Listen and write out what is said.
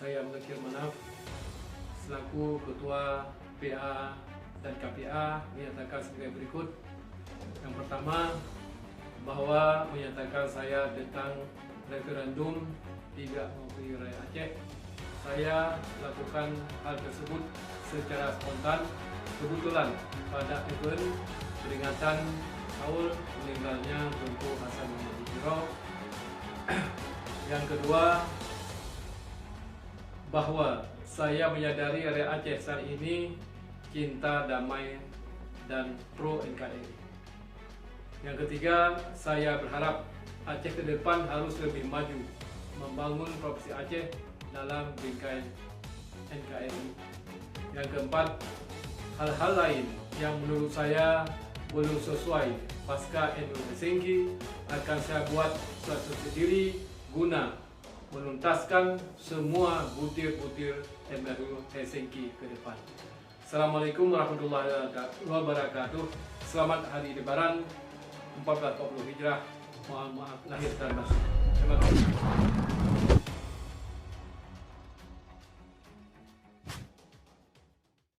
saya Melekir Manaf selaku Ketua PA dan KPA menyatakan sebagai berikut. Yang pertama, bahwa menyatakan saya tentang referendum tidak mengakui rakyat Aceh. Saya lakukan hal tersebut secara spontan kebetulan pada event peringatan tahun meninggalnya Tunku Hasan Muhammad Bujiro. Yang kedua, bahwa saya menyadari rakyat Aceh saat ini cinta damai dan pro NKRI. Yang ketiga, saya berharap Aceh ke depan harus lebih maju membangun Provinsi Aceh dalam bingkai NKRI. Yang keempat, hal-hal lain yang menurut saya belum sesuai pasca NU Helsinki akan saya buat suatu sendiri guna menuntaskan semua butir-butir MOU Helsinki ke depan. Assalamualaikum warahmatullahi wabarakatuh. Selamat Hari Lebaran 1440 Hijrah. Mohon maaf lahir dan batin. Terima kasih.